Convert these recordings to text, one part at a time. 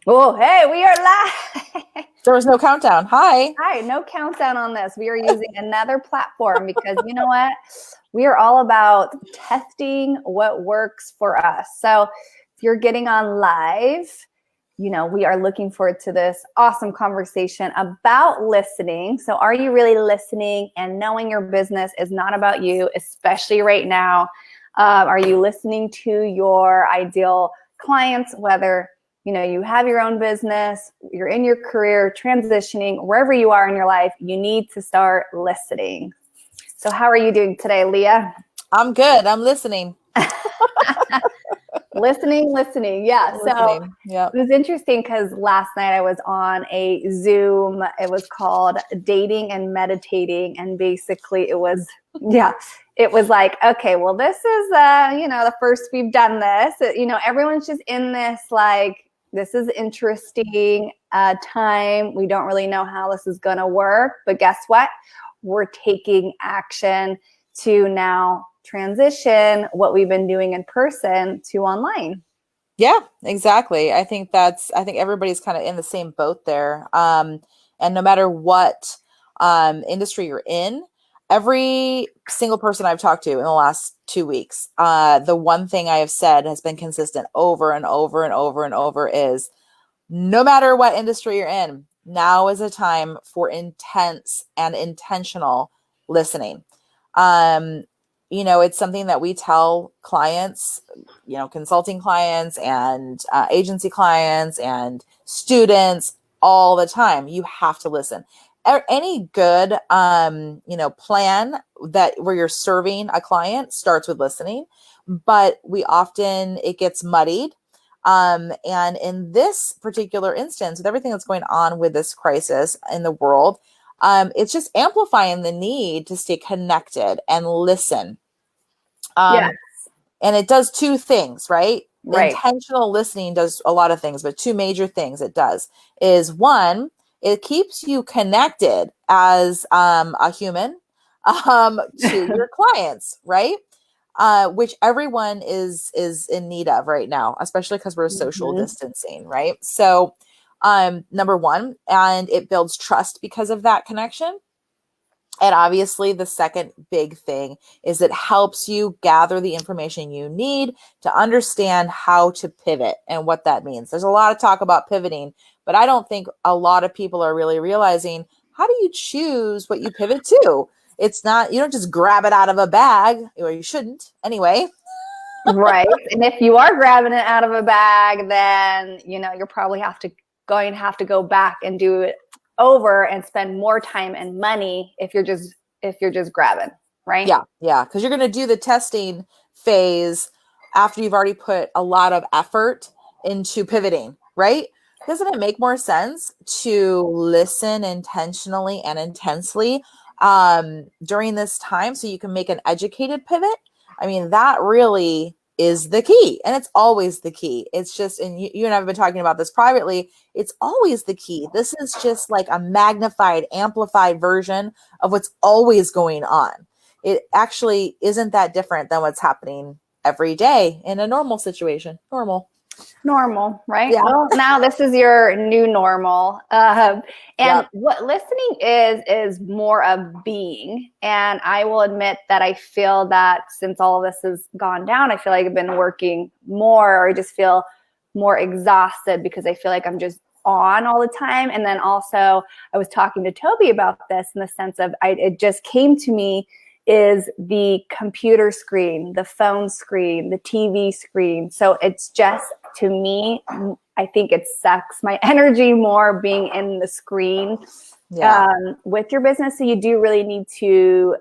Oh, hey, we are live. There was no countdown. Hi. Hi, no countdown on this. We are using another platform because you know what? We are all about testing what works for us. So if you're getting on live, we are looking forward to this awesome conversation about listening. So, are you really listening and knowing your business is not about you, especially right now? Are you listening to your ideal clients, whether you have your own business, you're in your career, transitioning, wherever you are in your life, you need to start listening. So, how are you doing today, Leah? I'm good. I'm listening. Listening. Yeah. I'm So listening. Yep. it was interesting because last night I was on a Zoom. It was called Dating and Meditating. And basically it was like, okay, well, this is, the first we've done this. Everyone's just in this, like, this is interesting time. We don't really know how this is going to work. But guess what? We're taking action to now transition what we've been doing in person to online. Yeah, exactly. I think everybody's kind of in the same boat there. And no matter what industry you're in, every single person I've talked to in the last 2 weeks, the one thing I have said has been consistent over and over and over and over is no matter what industry you're in, now is a time for intense and intentional listening. Um, it's something that we tell clients, consulting clients and agency clients and students all the time. You have to listen. Any good, plan that where you're serving a client starts with listening, but it gets muddied. And in this particular instance, with everything that's going on with this crisis in the world, it's just amplifying the need to stay connected and listen. Yeah, Um, and it does two things, right? right. Intentional listening does a lot of things, but two major things it does is one, it keeps you connected as a human to your clients, right? Which everyone is in need of right now, especially because we're social Mhm. distancing, right? So, number one, and it builds trust because of that connection. And obviously, the second big thing is it helps you gather the information you need to understand how to pivot and what that means. There's a lot of talk about pivoting, but I don't think a lot of people are really realizing how do you choose what you pivot to? It's not, you don't just grab it out of a bag, or you shouldn't anyway. Right. And if you are grabbing it out of a bag, then, you're probably going to have to go back and do it over and spend more time and money if you're just grabbing, right? Yeah, because you're going to do the testing phase after you've already put a lot of effort into pivoting, right? Doesn't it make more sense to listen intentionally and intensely during this time so you can make an educated pivot? I mean, that really is the key, and it's always the key. It's just, and you and I have been talking about this privately, it's always the key. This is just like a magnified, amplified version of what's always going on. It actually isn't that different than what's happening every day in a normal situation. Normal, right? Yeah. Well, now this is your new normal. And Yep. what listening is more of being. And I will admit that I feel that since all of this has gone down, I feel like I've been working more, or I just feel more exhausted because I feel like I'm just on all the time. And then also, I was talking to Toby about this in the sense of it just came to me is the computer screen, the phone screen, the TV screen. So it's just, to me, I think it sucks my energy more being in the screen Yeah. with your business. So you do really need to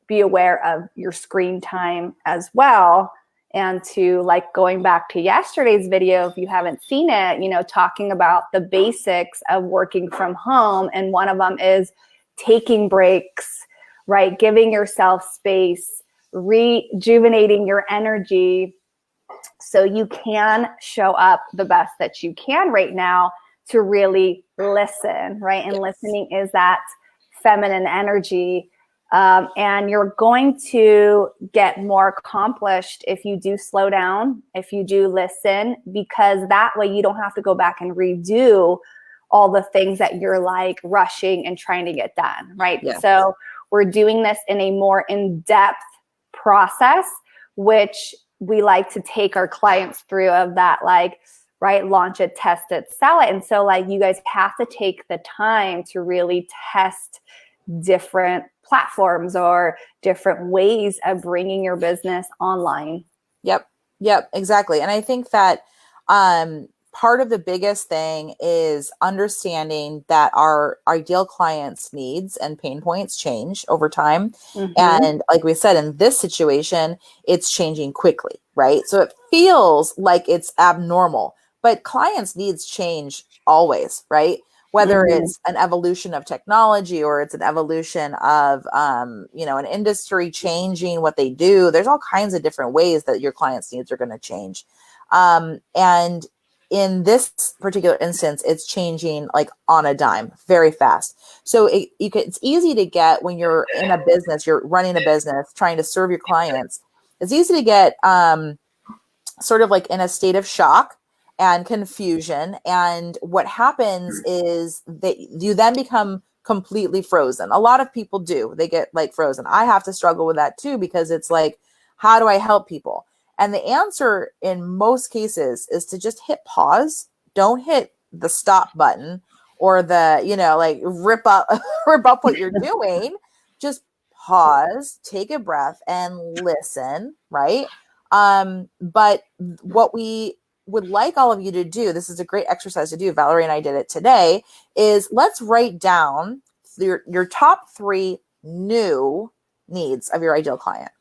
be aware of your screen time as well. And to, like, going back to yesterday's video, if you haven't seen it, talking about the basics of working from home. And one of them is taking breaks, right? Giving yourself space, rejuvenating your energy so you can show up the best that you can right now to really listen, right? And Yes. listening is that feminine energy And you're going to get more accomplished if you do slow down, if you do listen, because that way you don't have to go back and redo all the things that you're like rushing and trying to get done, right? Yeah. So we're doing this in a more in-depth process, which we like to take our clients through of that, like, right, launch it, test it, sell it. And so like you guys have to take the time to really test different platforms or different ways of bringing your business online. Yep, exactly. And I think that part of the biggest thing is understanding that our ideal clients' needs and pain points change over time. Mm-hmm. And like we said, in this situation, it's changing quickly, right? So it feels like it's abnormal, but clients' needs change always, right? Whether Mm-hmm. it's an evolution of technology or it's an evolution of, an industry changing what they do. There's all kinds of different ways that your clients' needs are going to change. And in this particular instance, it's changing like on a dime, very fast. So it's easy to get when you're in a business, you're running a business, trying to serve your clients. It's easy to get sort of like in a state of shock and confusion. And what happens is that you then become completely frozen. A lot of people do. They get like frozen. I have to struggle with that too, because it's like, how do I help people? And the answer in most cases is to just hit pause. Don't hit the stop button or the, like rip up what you're doing. Just pause, take a breath and listen, right? But what we would like all of you to do, this is a great exercise to do, Valerie and I did it today, is let's write down your top 3 new needs of your ideal client.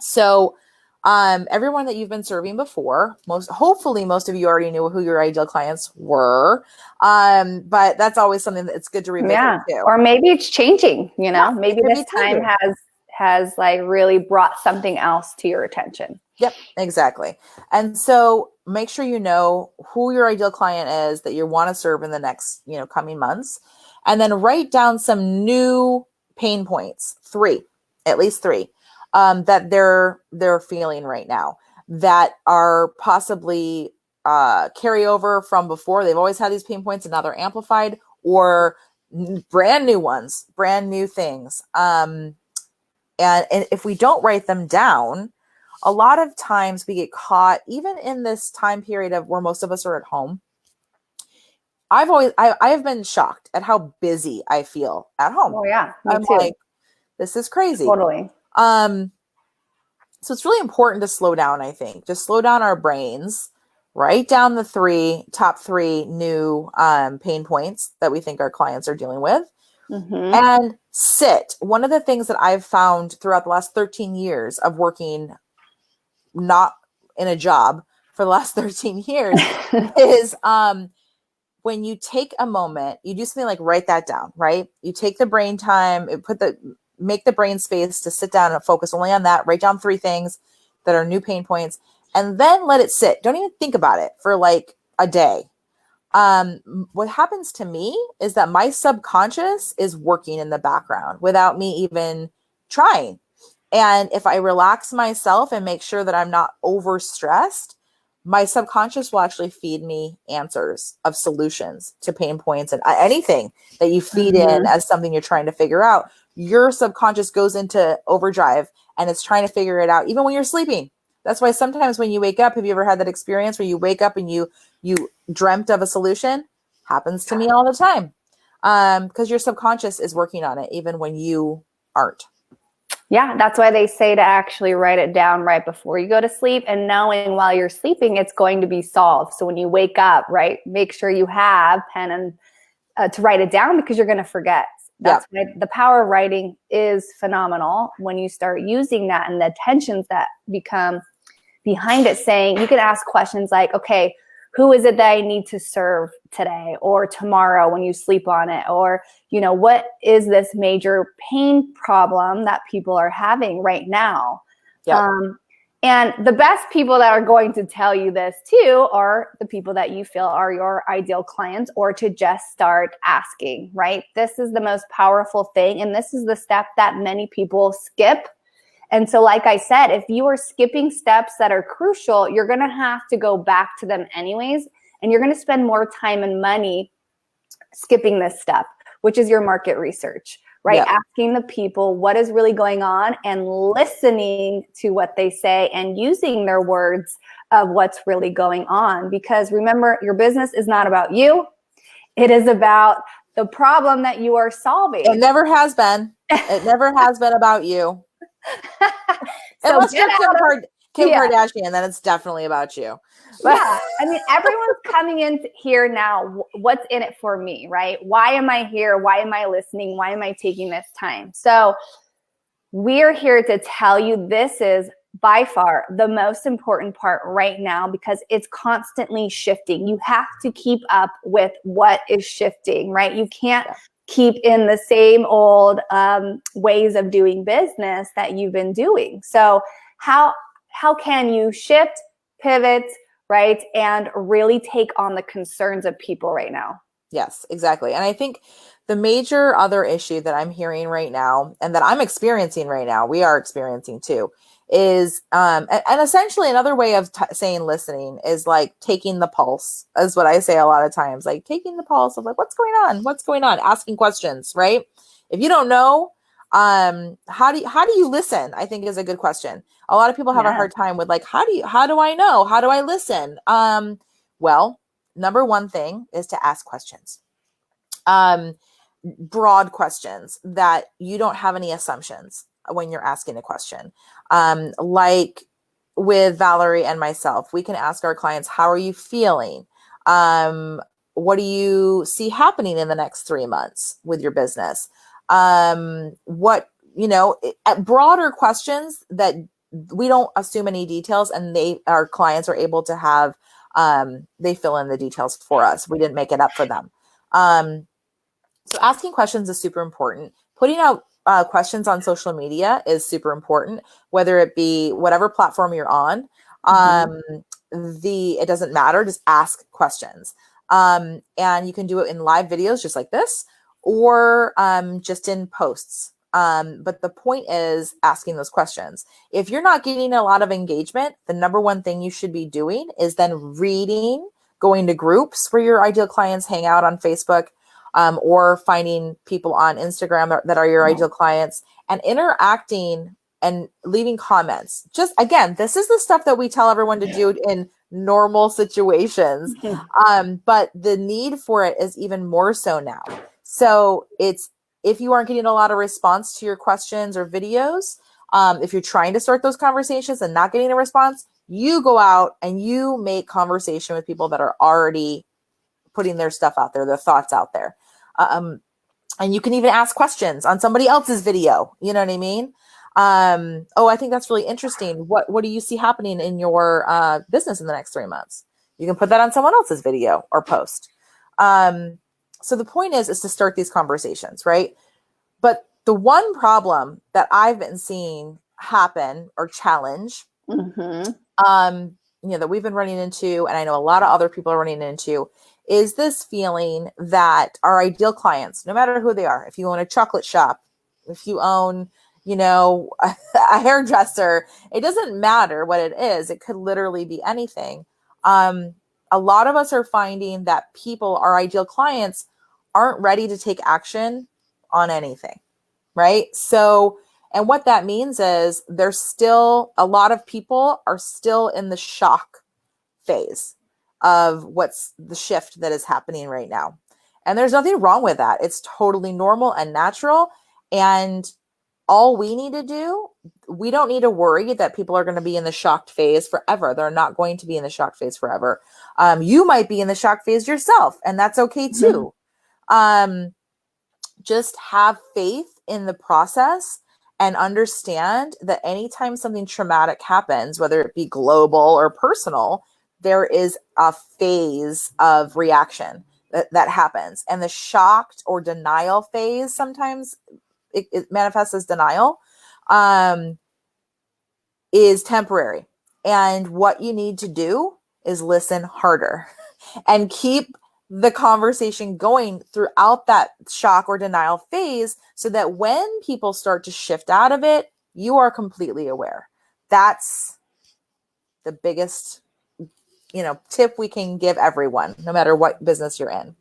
So everyone that you've been serving before, hopefully most of you already knew who your ideal clients were. But that's always something that it's good to revisit too. Or maybe it's changing, maybe this time changing. has like really brought something else to your attention. Yep, exactly. And so make sure you know who your ideal client is that you want to serve in the next, coming months. And then write down some new pain points, 3, at least 3, that they're feeling right now that are possibly carryover from before. They've always had these pain points and now they're amplified, or brand new ones, brand new things. And if we don't write them down, a lot of times we get caught, even in this time period of where most of us are at home. I have been shocked at how busy I feel at home. Oh yeah, me I'm too. like, this is crazy. Totally. So it's really important to slow down, I think. Just slow down our brains, write down the top 3 new pain points that we think our clients are dealing with. Mm-hmm. And sit. One of the things that I've found throughout the last 13 years of working not in a job for the last 13 years is when you take a moment, you do something like write that down, right? You take the brain time, make the brain space to sit down and focus only on that. Write down 3 things that are new pain points and then let it sit. Don't even think about it for like a day. What happens to me is that my subconscious is working in the background without me even trying. And if I relax myself and make sure that I'm not overstressed, my subconscious will actually feed me answers of solutions to pain points and anything that you feed in as something you're trying to figure out. Your subconscious goes into overdrive and it's trying to figure it out, even when you're sleeping. That's why sometimes when you wake up, have you ever had that experience where you wake up and you dreamt of a solution? Happens to me all the time. Because your subconscious is working on it, even when you aren't. Yeah, that's why they say to actually write it down right before you go to sleep, and knowing while you're sleeping, it's going to be solved. So when you wake up, right, make sure you have pen and to write it down, because you're going to forget. That's why the power of writing is phenomenal when you start using that, and the tensions that become behind it, saying you can ask questions like, okay, who is it that I need to serve today or tomorrow when you sleep on it? Or, what is this major pain problem that people are having right now? Yep. And the best people that are going to tell you this too are the people that you feel are your ideal clients, or to just start asking, right? This is the most powerful thing. And this is the step that many people skip. And so, like I said, if you are skipping steps that are crucial, you're going to have to go back to them anyways. And you're going to spend more time and money skipping this step, which is your market research, right? Yeah. Asking the people what is really going on and listening to what they say and using their words of what's really going on. Because remember, your business is not about you. It is about the problem that you are solving. It never has been. It never has been about you. So unless you're Kim yeah. Kardashian, then it's definitely about you. But yeah, I mean, everyone's coming in here now. What's in it for me, right? Why am I here? Why am I listening? Why am I taking this time? So we're here to tell you this is by far the most important part right now, because it's constantly shifting. You have to keep up with what is shifting, right? You can't keep in the same old ways of doing business that you've been doing. So how can you shift, pivot, right, and really take on the concerns of people right now? Yes, exactly. And I think the major other issue that I'm hearing right now, and that I'm experiencing right now, we are experiencing too, is and essentially another way of saying listening is like taking the pulse, is what I say a lot of times, like taking the pulse of like, what's going on, asking questions, right? If you don't know, how do you listen, I think is a good question. A lot of people have a hard time with like, how do I know, how do I listen? Well, number one thing is to ask questions, broad questions that you don't have any assumptions when you're asking a question. Like with Valerie and myself, we can ask our clients, how are you feeling? What do you see happening in the next 3 months with your business? Broader questions that we don't assume any details, and our clients are able to have, they fill in the details for us. We didn't make it up for them. So asking questions is super important. Putting out questions on social media is super important, whether it be whatever platform you're on. It doesn't matter. Just ask questions. And you can do it in live videos just like this, or just in posts. But the point is asking those questions. If you're not getting a lot of engagement, the number one thing you should be doing is then reading, going to groups where your ideal clients hang out on Facebook, or finding people on Instagram that are your ideal clients, and interacting and leaving comments. Just again, this is the stuff that we tell everyone to do in normal situations. But the need for it is even more so now. So if you aren't getting a lot of response to your questions or videos, if you're trying to start those conversations and not getting a response, you go out and you make conversation with people that are already putting their stuff out there, their thoughts out there. And you can even ask questions on somebody else's video. You know what I mean? I think that's really interesting. What do you see happening in your business in the next 3 months? You can put that on someone else's video or post. So the point is to start these conversations, right? But the one problem that I've been seeing happen or challenge, that we've been running into, and I know a lot of other people are running into, is this feeling that our ideal clients, no matter who they are, if you own a chocolate shop, if you own, a hairdresser, it doesn't matter what it is. It could literally be anything. A lot of us are finding that people, our ideal clients, aren't ready to take action on anything, right? So, and what that means is a lot of people are still in the shock phase of what's the shift that is happening right now. And there's nothing wrong with that. It's totally normal and natural. And all we need to do, we don't need to worry that people are going to be in the shocked phase forever. They're not going to be in the shocked phase forever. You might be in the shocked phase yourself, and that's okay too. Just have faith in the process and understand that anytime something traumatic happens, whether it be global or personal, there is a phase of reaction that happens. And the shocked or denial phase, sometimes it manifests as denial, is temporary. And what you need to do is listen harder and keep the conversation going throughout that shock or denial phase so that when people start to shift out of it, you are completely aware. That's the biggest, tip we can give everyone, no matter what business you're in.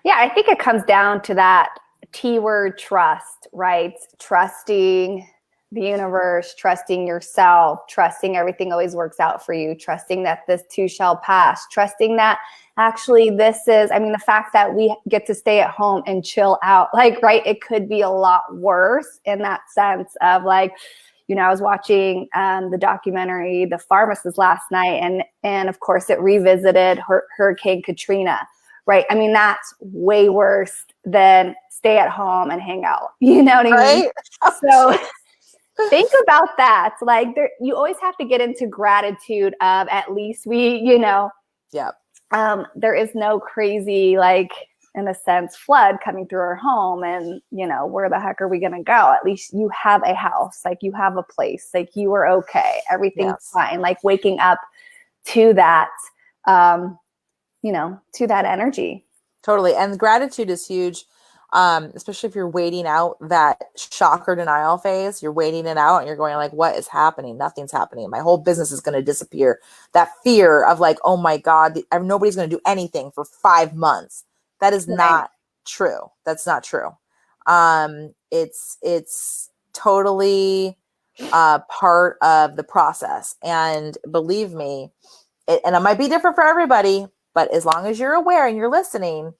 Yeah, I think it comes down to that T word, trust, right? Trusting the universe, trusting yourself, trusting everything always works out for you, trusting that this too shall pass, trusting that actually the fact that we get to stay at home and chill out, right? It could be a lot worse in that sense of I was watching the documentary, The Pharmacist, last night, and of course it revisited Hurricane Katrina, right? That's way worse than stay at home and hang out. You know what I mean? So think about that. You always have to get into gratitude of at least there is no crazy, in a sense, flood coming through our home, and where the heck are we going to go? At least you have a house, you have a place, you are okay. Everything's fine. Waking up to that, to that energy. Totally. And gratitude is huge. Especially if you're waiting out that shock or denial phase, you're waiting it out and you're going what is happening? Nothing's happening. My whole business is going to disappear. That fear of oh my God, nobody's going to do anything for 5 months. That is not true. That's not true. It's totally part of the process. And believe me, and it might be different for everybody, but as long as you're aware and you're listening,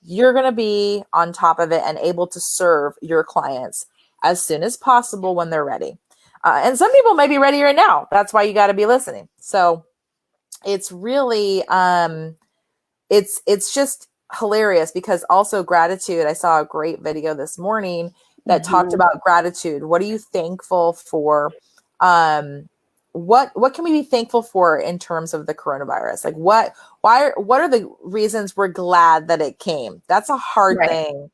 you're going to be on top of it and able to serve your clients as soon as possible when they're ready. And some people might be ready right now. That's why you got to be listening. So it's really, it's just hilarious, because also gratitude. I saw a great video this morning that talked about gratitude. What are you thankful for? What can we be thankful for in terms of the coronavirus? What are the reasons we're glad that it came? That's a hard thing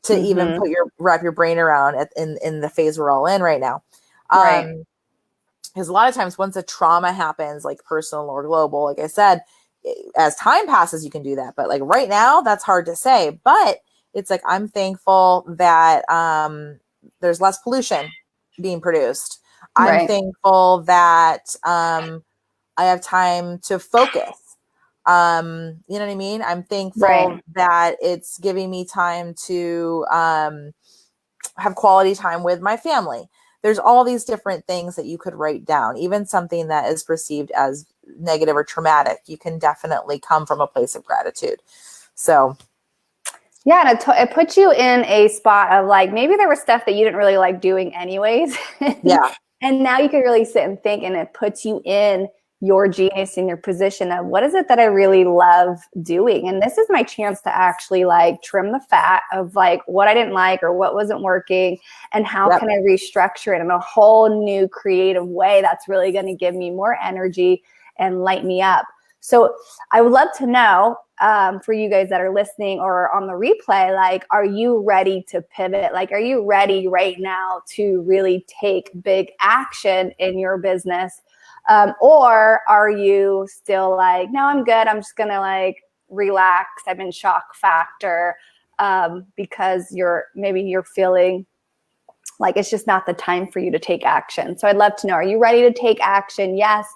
to even wrap your brain around in the phase we're all in right now. Because a lot of times once a trauma happens, personal or global, like I said, as time passes, you can do that. But right now, that's hard to say. But it's I'm thankful that there's less pollution being produced. I'm thankful that I have time to focus. You know what I mean? I'm thankful that it's giving me time to have quality time with my family. There's all these different things that you could write down, even something that is perceived as negative or traumatic. You can definitely come from a place of gratitude. So yeah, and it puts you in a spot of maybe there was stuff that you didn't really like doing anyways. Yeah. And now you can really sit and think, and it puts you in your genius, in your position of what is it that I really love doing? And this is my chance to actually trim the fat of what I didn't like or what wasn't working, and how can I restructure it in a whole new creative way that's really going to give me more energy and light me up. So I would love to know for you guys that are listening or on the replay, are you ready to pivot? Are you ready right now to really take big action in your business? Or are you still no, I'm good. I'm just going to relax. I'm in shock factor because you're feeling it's just not the time for you to take action. So I'd love to know, are you ready to take action? Yes.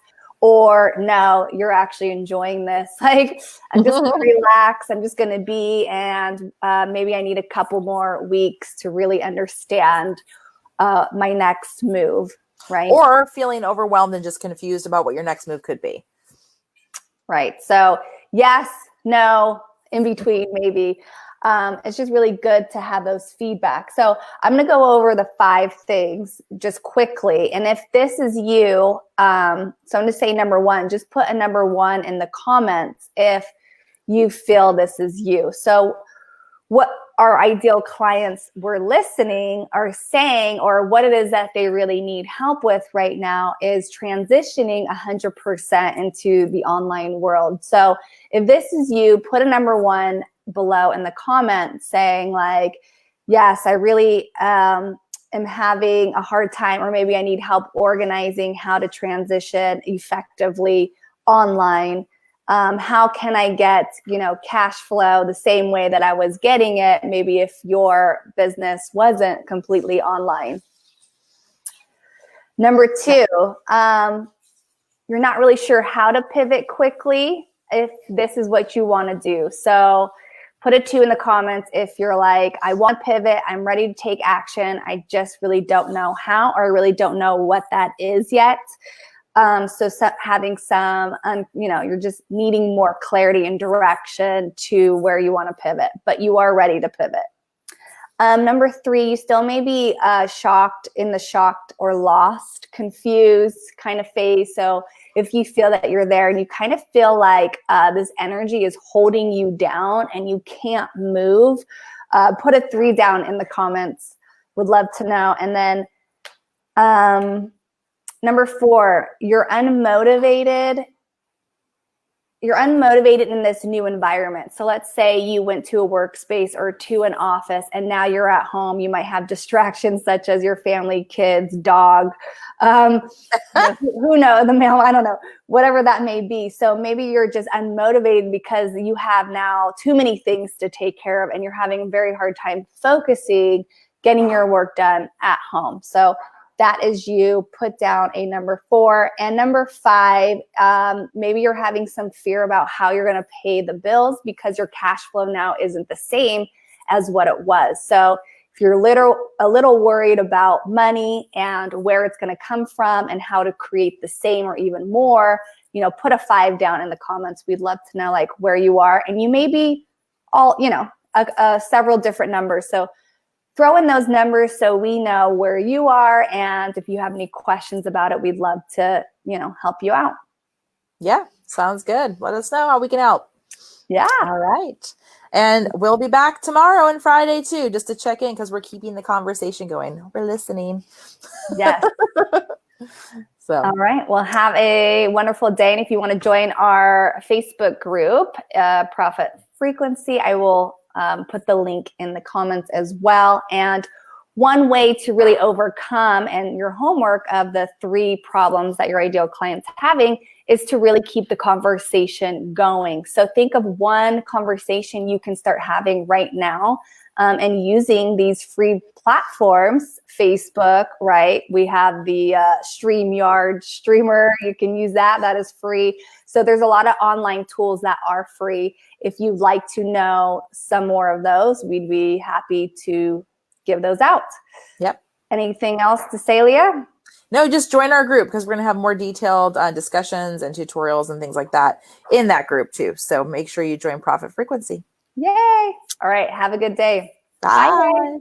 Or no, you're actually enjoying this. I'm just going to relax. I'm just going to be, and maybe I need a couple more weeks to really understand my next move, right? Or feeling overwhelmed and just confused about what your next move could be. Right. So yes, no, in between, maybe. It's just really good to have those feedback. So I'm going to go over the 5 things just quickly. And if this is you, so I'm going to say number 1, just put a number 1 in the comments if you feel this is you. So what our ideal clients were listening are saying, or what it is that they really need help with right now, is transitioning 100% into the online world. So if this is you, put a number 1 below in the comments saying yes, I really am having a hard time, or maybe I need help organizing how to transition effectively online. How can I get, cash flow the same way that I was getting it, maybe if your business wasn't completely online? Number two, you're not really sure how to pivot quickly if this is what you want to do. So put a 2 in the comments if you're like, I want to pivot, I'm ready to take action, I just really don't know how, or I really don't know what that is yet. So having some, you're just needing more clarity and direction to where you want to pivot, but you are ready to pivot. Number 3, you still may be shocked or lost, confused kind of phase. So if you feel that you're there and you kind of feel like this energy is holding you down and you can't move, put a 3 down in the comments. Would love to know. And then number 4, you're unmotivated. You're unmotivated in this new environment. So let's say you went to a workspace or to an office and now you're at home. You might have distractions such as your family, kids, dog, who knows, the mail, I don't know, whatever that may be. So maybe you're just unmotivated because you have now too many things to take care of and you're having a very hard time focusing, getting your work done at home. So that is you. Put down a number 4. And number 5, maybe you're having some fear about how you're going to pay the bills because your cash flow now isn't the same as what it was. So if you're a little worried about money and where it's going to come from and how to create the same or even more, put a 5 down in the comments. We'd love to know like where you are. And you may be all, several different numbers. So throw in those numbers so we know where you are. And if you have any questions about it, we'd love to, help you out. Yeah, sounds good. Let us know how we can help. Yeah. All right. And we'll be back tomorrow and Friday too, just to check in because we're keeping the conversation going. We're listening. Yes. So. All right. Well, have a wonderful day. And if you want to join our Facebook group, Profit Frequency, I will put the link in the comments as well. And one way to really overcome and your homework of the 3 problems that your ideal client's having is to really keep the conversation going. So think of one conversation you can start having right now and using these free platforms. Facebook, right? We have the StreamYard streamer. You can use that. That is free. So there's a lot of online tools that are free. If you'd like to know some more of those, we'd be happy to give those out. Yep. Anything else to say, Leah? No, just join our group because we're going to have more detailed discussions and tutorials and things like that in that group too. So make sure you join Profit Frequency. Yay. All right. Have a good day. Bye. Bye.